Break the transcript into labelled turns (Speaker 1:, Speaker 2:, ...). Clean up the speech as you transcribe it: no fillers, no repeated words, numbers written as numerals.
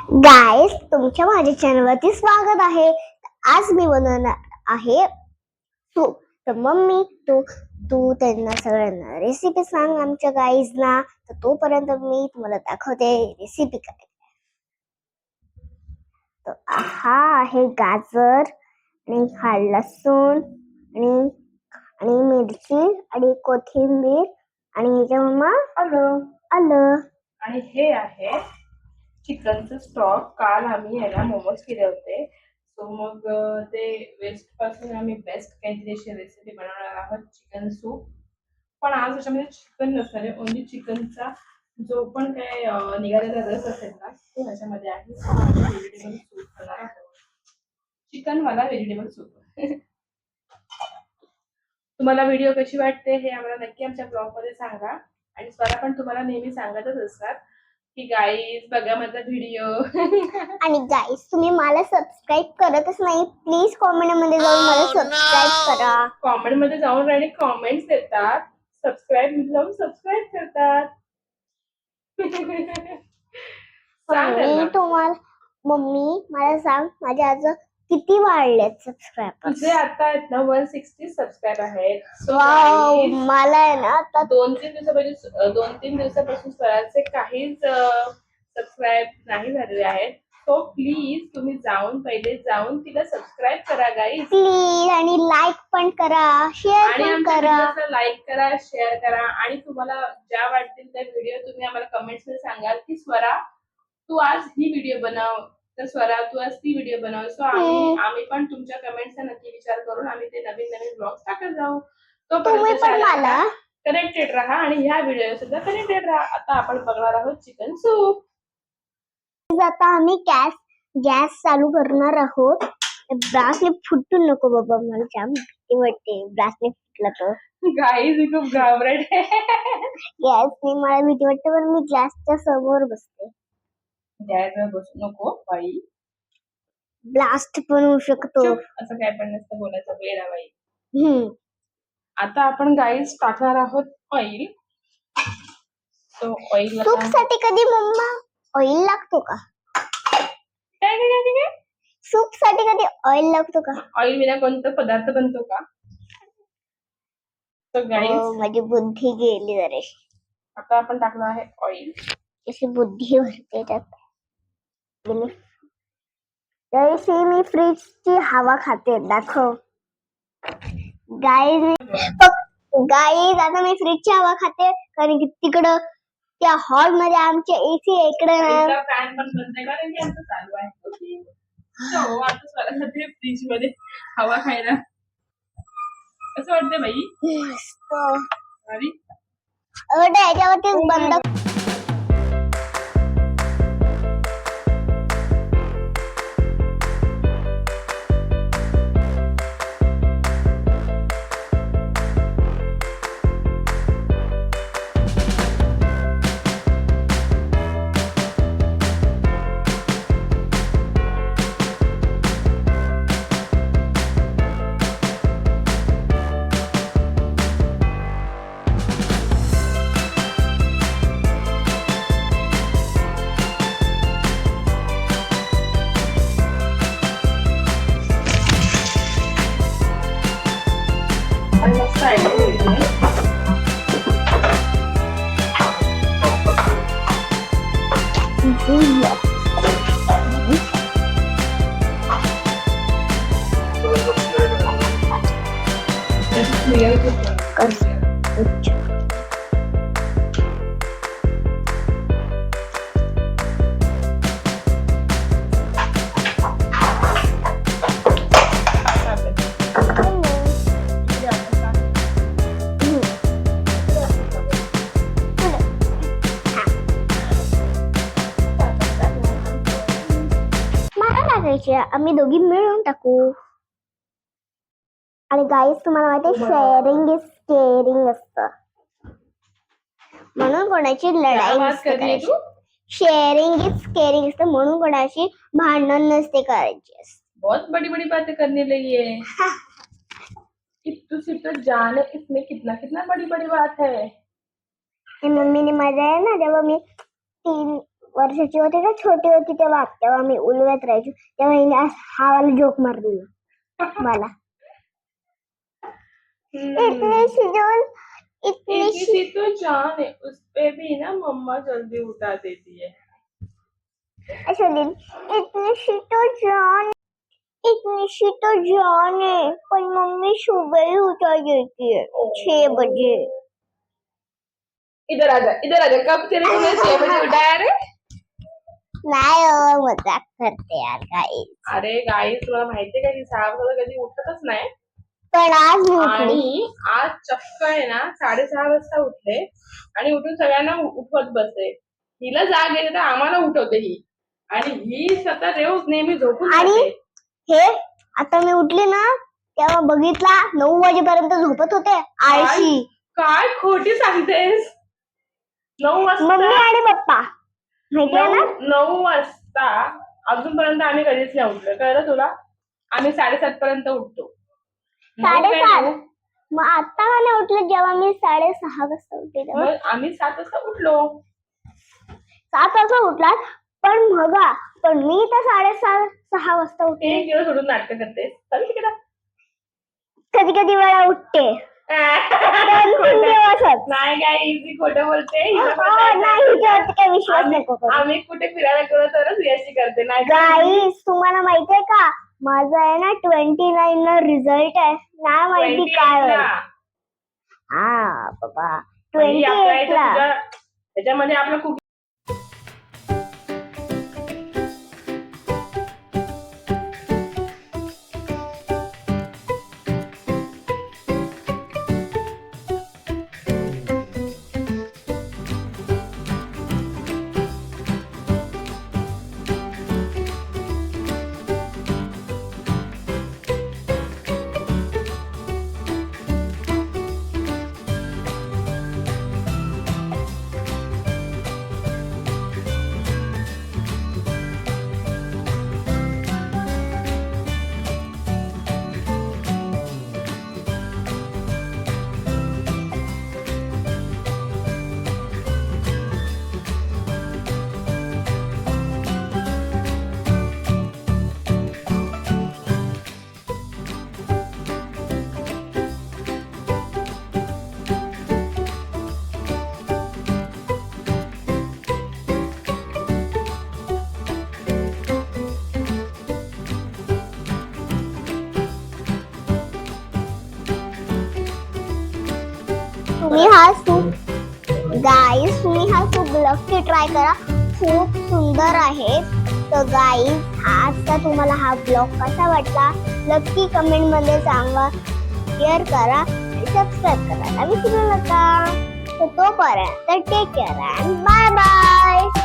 Speaker 1: Guys, तुमच्या माझ्या चॅनलवरती स्वागत आहे. आज मी बनवणार आहे सूप. तर मम्मी तू तू त्यांना सगळ्यांना रेसिपी सांग आमच्या गाईजना. तर तोपर्यंत मी तुम्हाला दाखवते रेसिपी काय. तर हा आहे गाजर आणि हा लसूण आणि आणि मिरची आणि कोथिंबीर आणि ह्याच्या मम्मा आलं
Speaker 2: आणि हे आहे चिकनचं स्टॉक. काल आम्ही याला मोमोज केले होते, सो मग ते वेस्ट पासून आम्ही बेस्ट काहीतरी अशी रेसिपी बनवणार आहोत, चिकन सूप. पण आज त्याच्यामध्ये चिकन नसणार आहे, ओन्ली चिकनचा जो पण काय निघालेला रस असेल ना तो ह्याच्यामध्ये आहे. व्हेजिटेबल सूप बनवणार आहोत, चिकन वाला व्हेजिटेबल सूप. तुम्हाला व्हिडिओ कशी वाटते हे आम्हाला नक्की आमच्या ब्लॉग मध्ये सांगा. आणि स्वरा पण तुम्हाला नेहमी सांगतच असतात की गाईज बघा माझा व्हिडिओ.
Speaker 1: आणि गाईस, तुम्ही मला सबस्क्राईब करतच नाही. प्लीज कॉमेंट मध्ये जाऊन मला सबस्क्राईब करा.
Speaker 2: कॉमेंट मध्ये जाऊन आणि कॉमेंट्स देतात, सबस्क्राईब जाऊन सबस्क्राईब करतात. सांग
Speaker 1: मी
Speaker 2: त्यांना.
Speaker 1: तुम्हाला मम्मी मला सांग माझे आज किती वाढलेत सबस्क्रायबर.
Speaker 2: तुझे आता आहेत ना 160 सबस्क्राईब आहेत.
Speaker 1: वाव, मला आहे ना आता
Speaker 2: 2-3 दिवसापासून स्वराचे काहीच सबस्क्राईब नाही झालेले आहेत. सो प्लीज तुम्ही पहिले जाऊन तिला सबस्क्राईब करा गाईज.
Speaker 1: प्लीज, आणि लाईक पण करा, शेअर
Speaker 2: आणि
Speaker 1: पण
Speaker 2: आमच्या
Speaker 1: करा.
Speaker 2: व्हिडिओला लाईक करा, शेअर करा. आणि तुम्हाला ज्या वाटतील त्या व्हिडिओ तुम्ही आम्हाला कमेंट्स मध्ये सांगाल की स्वरा तू आज ही व्हिडिओ बनव, तर स्वरा तू आज ती व्हिडिओ बनव. सो आम्ही पण तुमच्या कमेंट्सचा नक्की विचार करून आम्ही ते नवीन नवीन ब्लॉग्स टाकत जाऊ.
Speaker 1: तुम्ही पण मला
Speaker 2: कनेक्टेड राहा आणि ह्या व्हिडिओ सुद्धा कनेक्टेड राहा. आता आपण बघणार आहोत चिकन सूप.
Speaker 1: आता आम्ही गॅस चालू करणार आहोत. ब्रासने फुटू नको बाबा, मला जाम भीती वाटते ब्रासने फुटला तर.
Speaker 2: गाईज खूप घाबरट आहे.
Speaker 1: गॅसने मला भीती वाटते, पण मी गॅसच्या समोर बसते.
Speaker 2: गॅसवर बसू नको बाई,
Speaker 1: ब्लास्ट पण होऊ शकतो.
Speaker 2: असं काय पण नसतं बोलायचं, वेळा बाई. आता आपण गाईज टाकणार आहोत ऑइल. तो ऑइल
Speaker 1: सूप साठी कधी मम्मा ऑइल लागतो का?
Speaker 2: काय
Speaker 1: सूप साठी कधी ऑइल लागतो का?
Speaker 2: ऑइल विना कोणता पदार्थ बनतो का? तो गाईज
Speaker 1: माझी बुद्धी गेली जरा.
Speaker 2: आता आपण टाकणार आहे ऑइल.
Speaker 1: कशी बुद्धी भरते त्यात. जशी मी फ्रीजची हवा खाते, दाखव गाईज. आता मी फ्रीजची हवा खाते, कारण की तिकडं त्या हॉल मध्ये आमच्या एसी इकडे
Speaker 2: फॅन पण बंद आहे कारण की आमचं चालू आहे. हो, आता स्वरासाठी फ्रीज मध्ये हवा खायला कसं वाटतंय बाई?
Speaker 1: याच्यावरती बंद. आम्ही दोघी मिळून टाकू. आणि गाईस, तुम्हाला माहिती आहे शेअरिंग इज केअरिंग असतं, म्हणून कोणाची लढाई नसते करायची. शेअरिंग इज केअरिंग असतं, म्हणून कोणाची भांडण नसते करायची.
Speaker 2: बहुत बड़ी बड़ी बातें करने लगी है. सिर्फ तो जाने इसमें कितना कितना बड़ी बड़ी बात है.
Speaker 1: मम्मीने माझ्या आहे ना, जेव्हा मी वर्षाची होती ना, छोटी होती तेव्हा तेव्हा मी उलव्यात राहायची, तेव्हा हिने हा वाला जोक मारलेला मला. इतनी शिजोल इतनी
Speaker 2: इतनी सी तो जान है उस पे भी ना मम्मा जल्दी उठा देती है.
Speaker 1: दिन इतनी सी तो जान इतनी सी तो जान है, पर मम्मी सुबह ही उठा देती है 6 बजे.
Speaker 2: इधर आजा कब तेरे को मैं 6 बजे उठाया रे.
Speaker 1: नाही मजाक करते यार गाईस.
Speaker 2: अरे गाईस तुला माहितीये का की 6 वाजता कधी उठतच नाही.
Speaker 1: पण आज मी उठली.
Speaker 2: आणि आज चक्क आहे ना 6:30 वाजता उठले आणि उठून सगळ्यांना उठवत बसते. हिला जाग येते तर आम्हाला उठवते ही, आणि ही सतत रोज नेहमी झोपून
Speaker 1: आणि
Speaker 2: जाते.
Speaker 1: हे आता मी उठली ना तेव्हा बघितला 9 वाजेपर्यंत झोपत होते आळशी.
Speaker 2: काय खोटी सांगतेस. 9
Speaker 1: मम्मी
Speaker 2: वाजता
Speaker 1: आणि पप्पा माहितीये ना.
Speaker 2: 9 वाजता अजूनपर्यंत आम्ही कधीच नाही उठलो, कळलं तुला. आम्ही 7:30 पर्यंत उठतो.
Speaker 1: 7:30. मग आता मला उठलं जेव्हा मी 6:30 वाजता उठले तेव्हा.
Speaker 2: मग आम्ही 7 वाजता उठलो.
Speaker 1: 7 वाजता उठलात पण मी तर 6:30 वाजता उठले.
Speaker 2: एक दिवस उठून नाटक करतेस. चल तिकडे.
Speaker 1: कधी कधी वेळा उठते. 2-3 दिवसच.
Speaker 2: नाही काय इझी खोटं बोलते.
Speaker 1: नाही हिच्यावरती काही विश्वास नको करू.
Speaker 2: आम्ही कुठे फिरायला गेलो तरच याची करते. नाही
Speaker 1: गाईस तुम्हाला माहितीये का माझा आहे ना 29 ला रिझल्ट आहे. नाही माहिती काय होईल. हा बाबा 28 ला.
Speaker 2: त्याच्यामध्ये आपलं कुकिंग.
Speaker 1: तुम्ही हा सूप गाईस नक्की ट्राय करा. खूप सुंदर आहे. तर गाईस आजचा तुम्हाला हा ब्लॉग कसा वाटला नक्की कमेंट मध्ये सांगा. शेअर करा आणि सबस्क्राईब करायला विसरू नका. तर तोपर्यंत take care and bye bye.